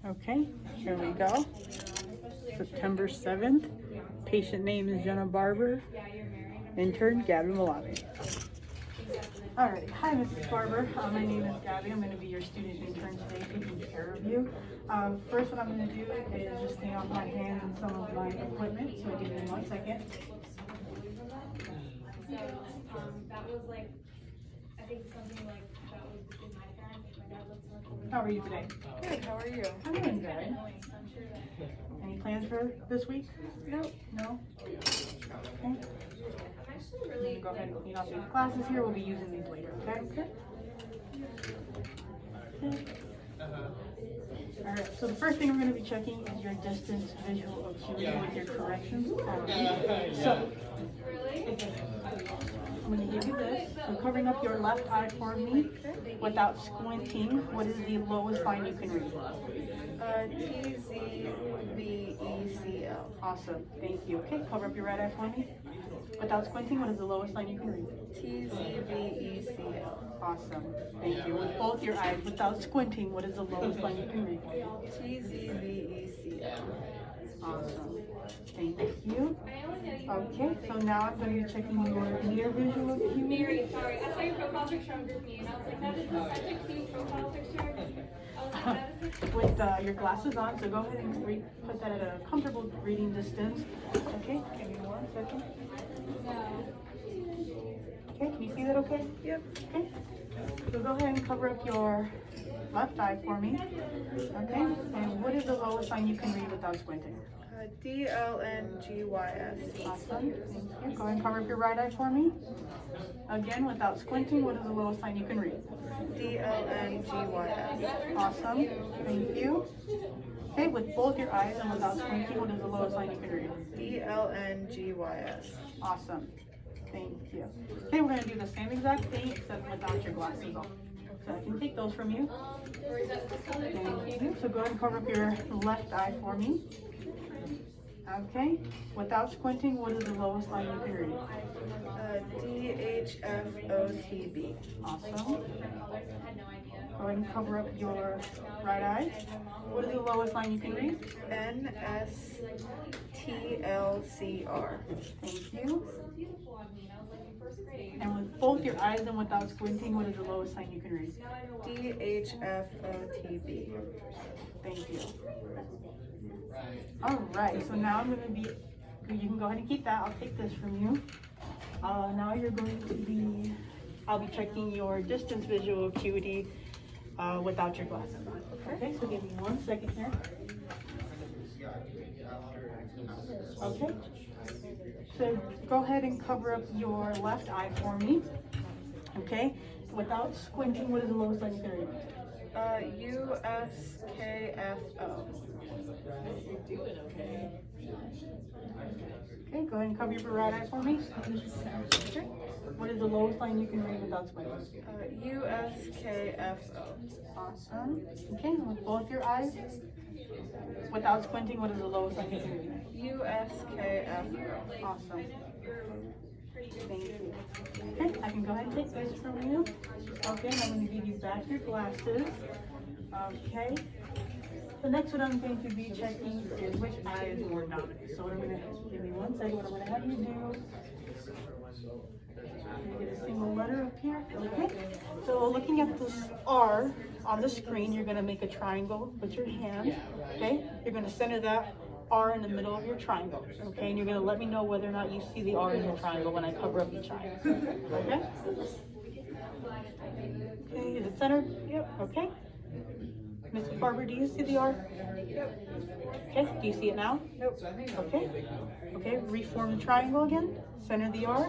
Okay, here we go. September 7th. Patient name is Jenna Barber. Intern, Gabby Malave. Alright, hi Mrs. Barber. My name is Gabby. I'm going to be your student intern today, taking care of you. First, what I'm going to do is just stay off my hands and some of my equipment, so give me 1 second. So that was like, I think something like that was between my parents. My dad lives in the How are you today? Good, how are you? I'm doing good. I'm sure that. Any plans for this week? Nope. No? Okay. I'm actually really. Go ahead and clean up these classes here. We'll be using these later, okay? Okay. Alright, so the first thing we're going to be checking is your distance visual acuity with your corrections. So, I'm going to give you this. So covering up your left eye for me without squinting, what is the lowest line you can read? TZVECL. Awesome, thank you. Okay, cover up your right eye for me. Without squinting, what is the lowest line you can read? TZVECL. Awesome, thank you. With both your eyes, without squinting, what is the lowest line you can read? TZVECL. Awesome, thank you. Okay, so now I'm going to be checking your near visual acuity. Mary, sorry, I saw your profile picture on GroupMe and I was like, that is such a cute profile picture. I was like, that is With your glasses on, so go ahead and put that at a comfortable reading distance. Okay, give me 1 second. Okay, can you see that okay? Yep. Okay, so go ahead and cover up your left eye for me. Okay, and what is the lowest line you can read without squinting? DLNGYS. Awesome, thank you. Go ahead and cover up your right eye for me. Again, without squinting, what is the lowest line you can read? DLNGYS. Awesome, thank you. Okay, with both your eyes and without squinting, what is the lowest line you can read? DLNGYS. Awesome, thank you. Okay, we're going to do the same exact thing except without your glasses on. So I can take those from you. Thank you. So go ahead and cover up your left eye for me. Okay, without squinting, what is the lowest line you can read? DHFOTB. Awesome. Go ahead and cover up your right eye. What is the lowest line you can read? NSTLCR. Thank you. And with both your eyes and without squinting, what is the lowest line you can read? DHFOTB. Thank you. All right, so now I'm going to be, you can go ahead and keep that. I'll take this from you. Now you're going to be, I'll be checking your distance visual acuity without your glasses on. Okay, so give me 1 second here. Okay, so go ahead and cover up your left eye for me. Okay, without squinting, what is the lowest line you can read? USKFO. Okay, go ahead and cover your right eye for me. Okay. What is the lowest line you can read without squinting? USKFO. Awesome. Okay, with both your eyes. Without squinting, what is the lowest line you can read? USKFO. Awesome. Thank you. Okay, I can go ahead and take this from you. Okay, and I'm going to give you back your glasses. Okay. The next one I'm going to be checking is which eye is more dominant. So what I'm going to, give me 1 second, what I'm going to have you do. Get a single letter up here. Okay. So looking at this R on the screen, you're going to make a triangle with your hand. Okay. You're going to center that R in the middle of your triangle. Okay. And you're going to let me know whether or not you see the R in your triangle when I cover up each eye. Okay. Okay. Is it centered? Yep. Okay. Mrs. Barber, do you see the R? Yep. Okay. Do you see it now? Nope. Okay. Okay. Reform the triangle again. Center the R.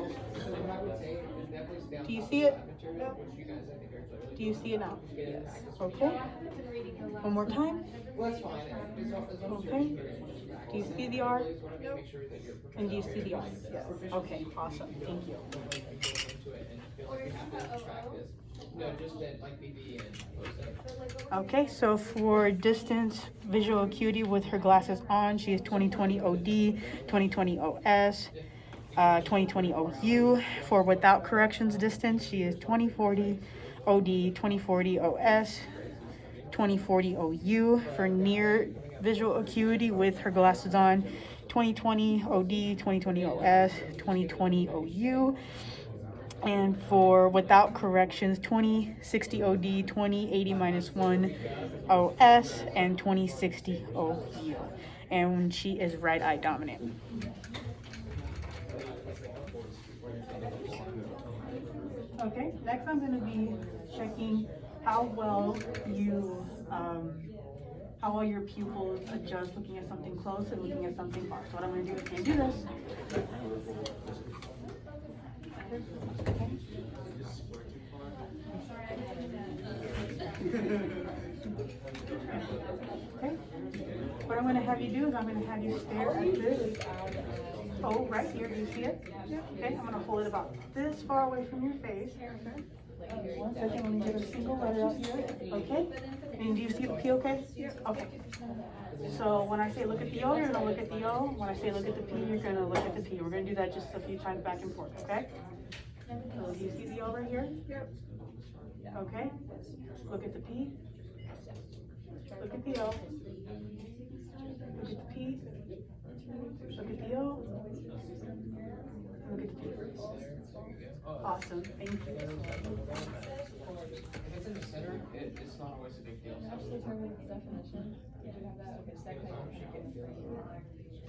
Do you see it? Nope. Do you see it now? Yes. Okay. One more time. Okay. Do you see the R? Nope. And do you see the R? Yes. Okay. Awesome. Thank you. Okay, so for distance visual acuity with her glasses on, she is 20/20 OD, 20/20 OS, 20/20 OU. For without corrections distance, she is 20/40 OD, 20/40 OS, 2040 OU. For near visual acuity with her glasses on, 2020 OD, 2020 OS, 2020 OU. And for without corrections, 2060 OD, 2080 -1 OS, and 2060 OU. And she is right eye dominant. Okay, next I'm going to be checking how well your pupils adjust looking at something close and looking at something far. So what I'm going to do is I'm going to do this. Okay. What I'm going to have you do is I'm going to have you stare at this O right here. Do you see it? Okay. I'm going to hold it about this far away from your face. Okay. 1 second. Let me get a single letter out here. Okay. And do you see the P? Okay. Okay. So when I say look at the O, you're going to look at the O. When I say look at the P, you're going to look at the P. We're going to do that just a few times back and forth. Okay. So do you see the O right here? Yep. Okay. Look at the P. Look at the O. Look at the P. Look at the O. Look at the P. Awesome. Thank you. If it's in the center, it's not always a big deal.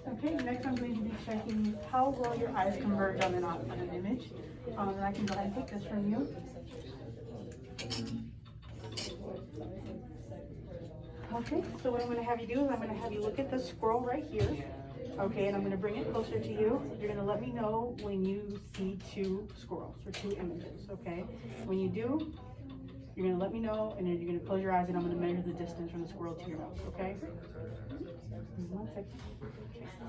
Okay, next I'm going to be checking how well your eyes converge on an image. And I can go ahead and take this from you. Okay, so what I'm going to have you do is I'm going to have you look at the squirrel right here. Okay, and I'm going to bring it closer to you. You're going to let me know when you see 2 squirrels or 2 images, okay? When you do, you're going to let me know, and then you're going to close your eyes, and I'm going to measure the distance from the squirrel to your mouth, okay? 1 second.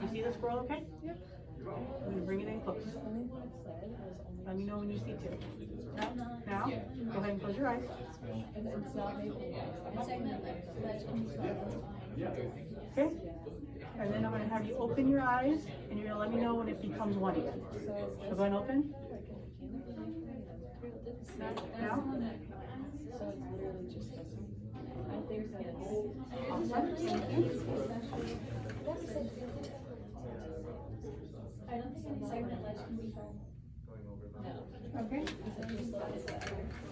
You see the squirrel, okay? Yep. I'm going to bring it in close. Let me know when you see 2. Now, go ahead and close your eyes. Okay? And then I'm going to have you open your eyes, and you're going to let me know when it becomes 1 again. So go ahead and open. Now? Awesome. Thank you. Okay.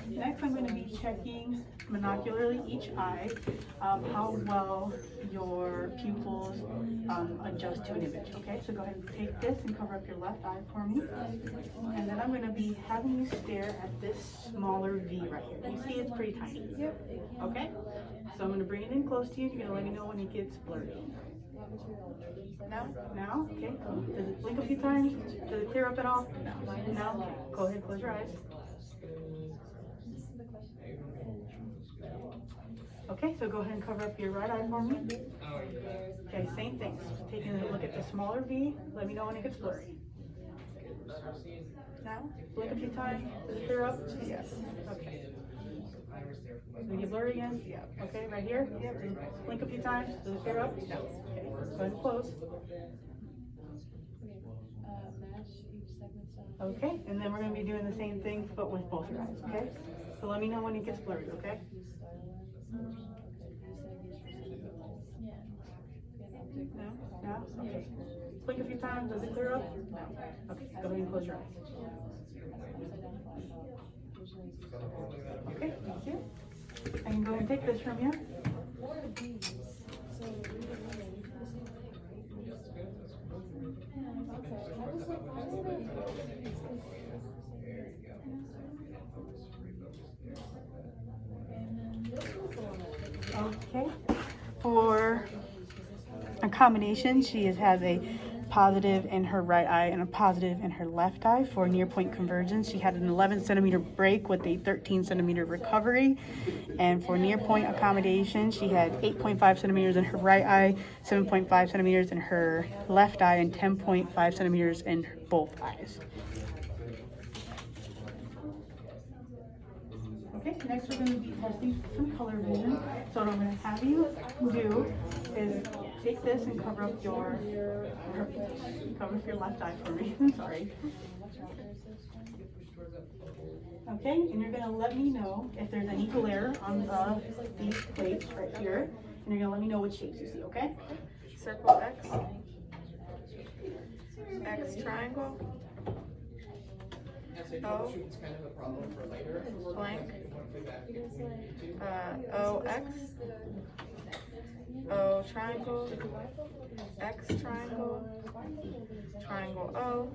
Next, I'm going to be checking monocularly each eye, how well your pupils adjust to an image. Okay, so go ahead and take this and cover up your left eye for me. And then I'm going to be having you stare at this smaller V right here. You see it's pretty tiny. Yep. Okay, so I'm going to bring it in close to you. You're going to let me know when it gets blurry. Now, okay. Does it blink a few times? Does it clear up at all? No. Go ahead, close your eyes. Okay, so go ahead and cover up your right eye for me. Okay, same thing. Taking a look at the smaller V. Let me know when it gets blurry. Now, blink a few times. Does it clear up? Yes. Okay. Does it get blurry again? Yeah. Okay, right here? Yep. Blink a few times. Does it clear up? No. Okay, go ahead and close. Okay, and then we're going to be doing the same thing, but with both your eyes, okay? So let me know when it gets blurry, okay? No? Okay. Blink a few times. Does it clear up? No. Okay, go ahead and close your eyes. Okay, thank you. I can go ahead and take this from you. Okay. For accommodation, she has a positive in her right eye and a positive in her left eye. For near point convergence, she had an 11 centimeter break with a 13 centimeter recovery. And for near point accommodation, she had 8.5 centimeters in her right eye, 7.5 centimeters in her left eye, and 10.5 centimeters in both eyes. Okay, next we're going to be testing some color vision. So what I'm going to have you do is take this and cover up your left eye for me. I'm sorry. Okay, and you're gonna let me know if there's any glare on these plates right here, and you're gonna let me know what shapes you see, okay? Circle X. X triangle. I'd say O. troubleshooting's kind of a problem for later. Blank. YouTube. O X. O triangle. X triangle. Triangle O.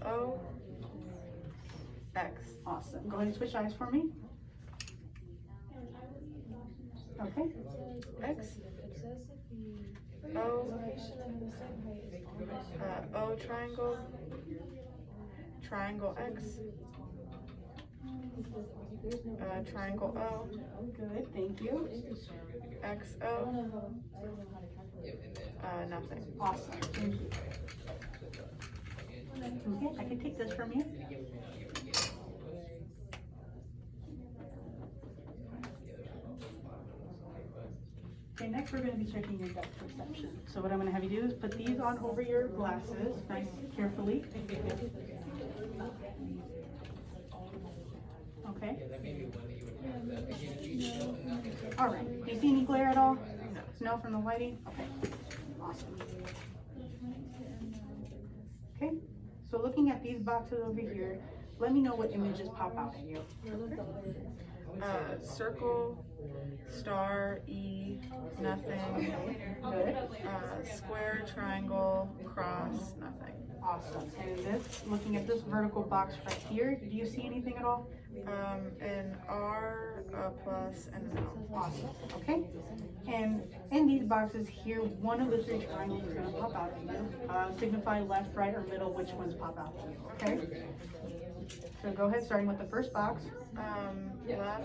O. X. Awesome. Go ahead and switch eyes for me. Okay. X. O. O triangle. Triangle X. Triangle O. Good, thank you. XO. Nothing. Awesome, thank you. Okay, I can take this from you. Okay, next we're going to be checking your depth perception. So what I'm going to have you do is put these on over your glasses, nice carefully. Okay. All right. Do you see any glare at all? No, from the lighting? Okay. Awesome. Okay. So looking at these boxes over here, let me know what images pop out at you. Circle, star, E, nothing. Good. Square, triangle, cross, nothing. Awesome. And this, looking at this vertical box right here, do you see anything at all? An R, a plus, and an L. Awesome. Okay. And in these boxes here, one of the three triangles is going to pop out at you. Signify left, right, or middle, which ones pop out at you. Okay. So go ahead, starting with the first box. I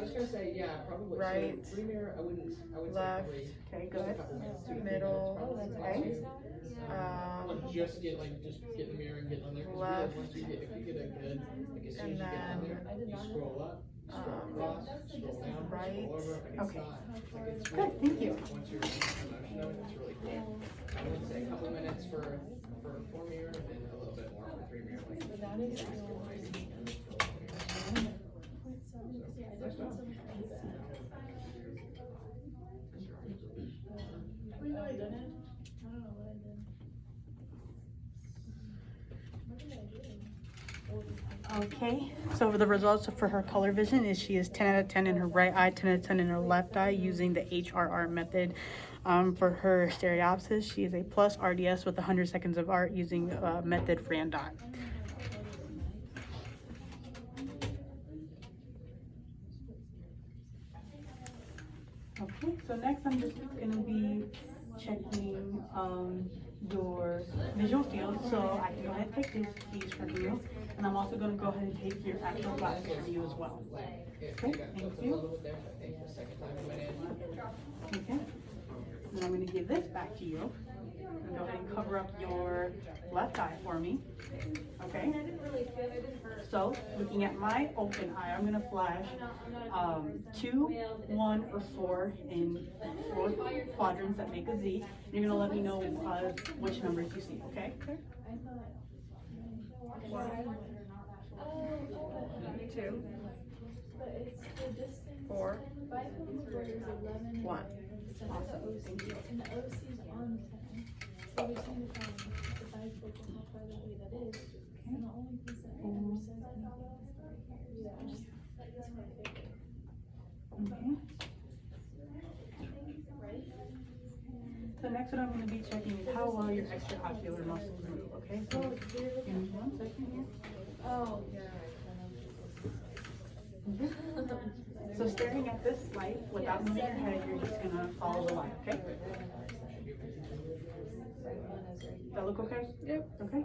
was gonna say, yeah, probably. Right. So, premier, I would Left. say Okay, good. Middle. Okay. just get in the mirror and get on there. 'Cause Left. really, once you get, if you get a good, like as soon as And you get on then, there, you scroll up, scroll across, scroll down, right. scroll over. Like, Okay. it's Good, thank you. once you're in the motion of it, it's really cool. I would say a couple minutes for 4 mirror and then a little bit more for 3 mirror. Okay, so the results for her color vision is she is 10 out of 10 in her right eye, 10 out of 10 in her left eye using the HRR method. For her stereopsis, she is a plus RDS with 100 seconds of art using method Randot. Okay, so next I'm just going to be checking your visual field. So I can go ahead and take these from you. And I'm also going to go ahead and take your actual glasses from you as well. Okay, thank you. Okay, and I'm going to give this back to you. And go ahead and cover up your left eye for me. Okay, so looking at my open eye, I'm going to flash 2, 1, or 4 in 4 quadrants that make a Z. You're going to let me know which numbers you see, okay? 2, 4, 1. Awesome, thank you. And the OC is on 10. So we're trying to find the bifocal, how far that way that is. And the only piece that ever says anything. Yeah, just like that's my favorite. Okay. So next what I'm going to be checking is how well your extraocular muscles move, okay? So give me 1 second here. Oh, yeah. Okay. So staring at this light without moving your head, you're just going to follow the light, okay? Does that look okay? Yep. Okay.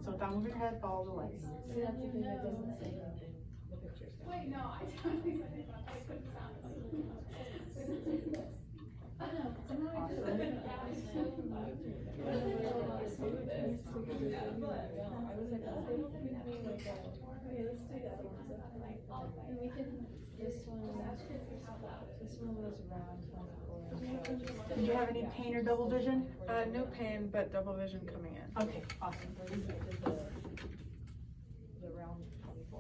So without moving your head, follow the light. See, that's the thing that doesn't say the pictures. Wait, no, I don't think I thought that could sound. And we can, this one was around 24. Did you have any pain or double vision? No pain, but double vision coming in. Okay, awesome. The round 24.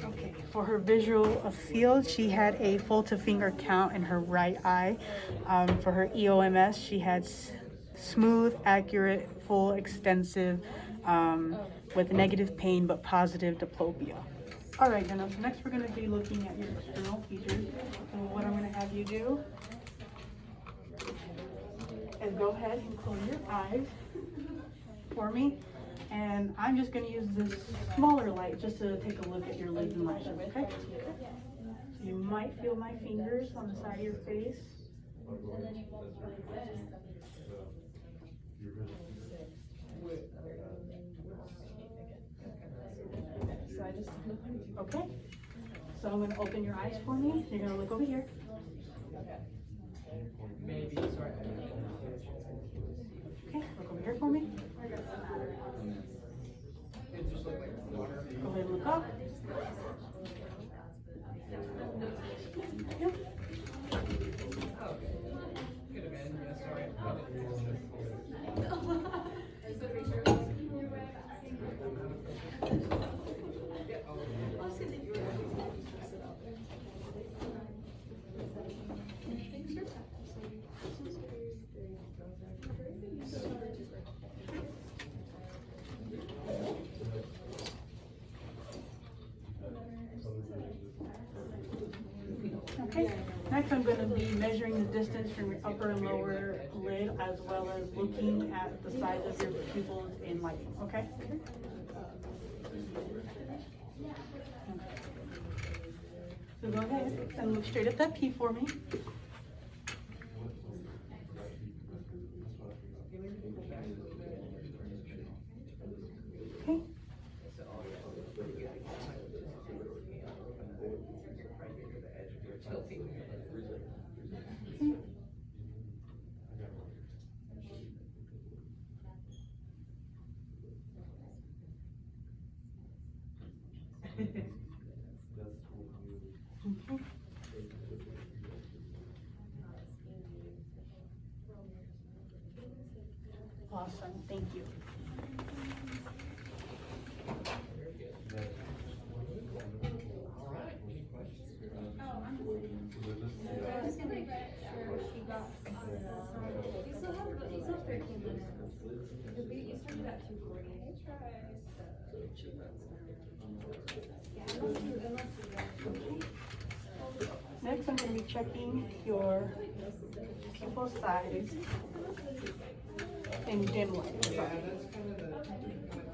Okay, for her visual field, she had a full to finger count in her right eye. For her EOMS, she had smooth, accurate, full, extensive, with negative pain but positive diplopia. All right, Jenna, so next we're going to be looking at your external features. So what I'm going to have you do is go ahead and close your eyes for me. And I'm just going to use this smaller light just to take a look at your lids and lashes, okay? So you might feel my fingers on the side of your face. Okay, so I'm going to open your eyes for me. You're going to look over here. Maybe, sorry. Okay, look over here for me. It just looked like water. Go ahead and look up. Yep. Could have been, yeah, sorry. Okay, next I'm going to be measuring the distance from your upper and lower lid as well as looking at the size of your pupils in lighting, okay? So go ahead and look straight at that P for me. Okay. Okay. Awesome, thank you. I was gonna make sure she got you still have 13 minutes. Because you started at 2:40. Next, I'm going to be checking your pupil size in dim light. Yeah, that's kind of the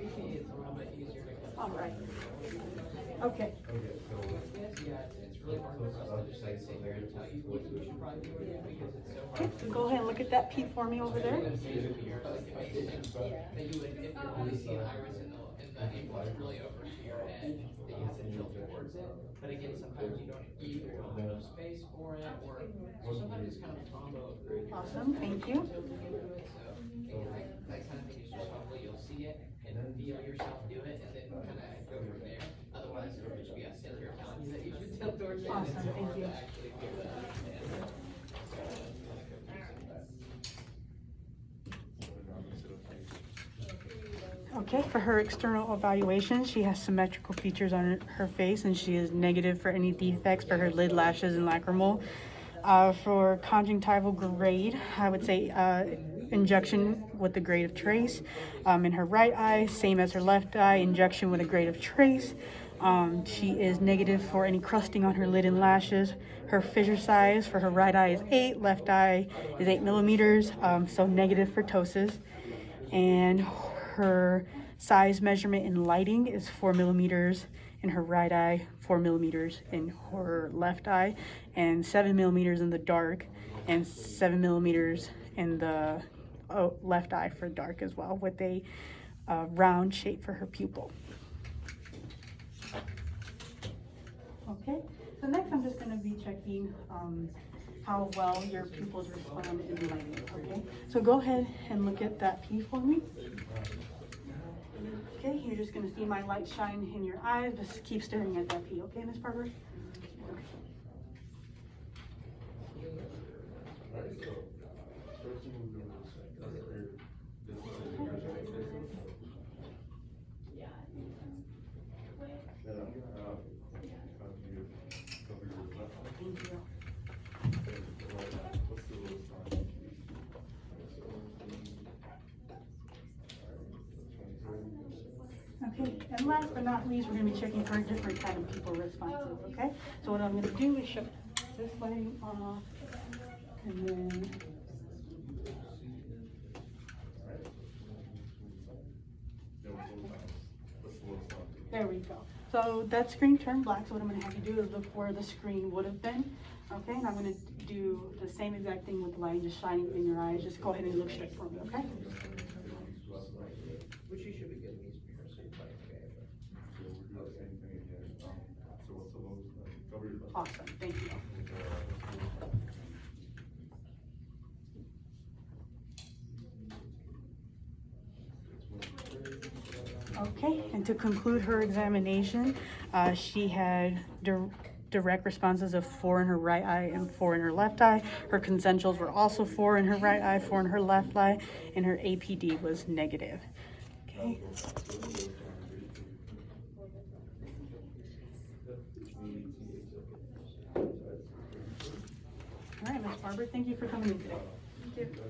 BP is a little bit easier to. All right. Okay. Yeah, it's really hard for us to just like sit here and tell you what you should probably do because it's so hard. Okay, so go ahead and look at that P for me over there. That you would, if you're only seeing iris in the angle is really over to your edge, that you have to tilt towards it. But again, sometimes you either don't have enough space for it, or so sometimes it's kind of a combo. Awesome, thank you. So again, that kind of thing is just hopefully you'll see it and feel yourself do it, and then kind of go from there. Otherwise, it'll just be us sitting here telling you that you should tilt towards it. Awesome, And it's so thank hard you. to actually do that. Okay, for her external evaluation, she has symmetrical features on her face and she is negative for any defects for her lid, lashes, and lacrimal. For conjunctival grade, I would say injection with the grade of trace. In her right eye, same as her left eye, injection with a grade of trace. She is negative for any crusting on her lid and lashes. Her fissure size for her right eye is 8, left eye is 8 millimeters, so negative for ptosis. And her size measurement in lighting is 4 millimeters in her right eye, 4 millimeters in her left eye, and 7 millimeters in the dark, and 7 millimeters in the left eye for dark as well, with a round shape for her pupil. Okay, so next I'm just going to be checking how well your pupils respond in lighting, okay? So go ahead and look at that P for me. Okay, you're just going to see my light shine in your eyes. Just keep staring at that P, okay, Miss Barber? Okay, and last but not least, we're gonna be checking for different kind of people responses, okay? So what I'm gonna do is shut this lighting off, and then there we go. So that screen turned black, so what I'm gonna have you do is look where the screen would have been, okay? And I'm gonna do the same exact thing with the light just shining in your eyes. Just go ahead and look straight for me, okay? Which you should be getting these mirrors, so you're playing okay. Awesome, thank you. Okay, and to conclude her examination, she had direct responses of 4 in her right eye and 4 in her left eye. Her consensuals were also 4 in her right eye, 4 in her left eye, and her APD was negative. Okay. All right, Ms. Barber, thank you for coming in today. Thank you.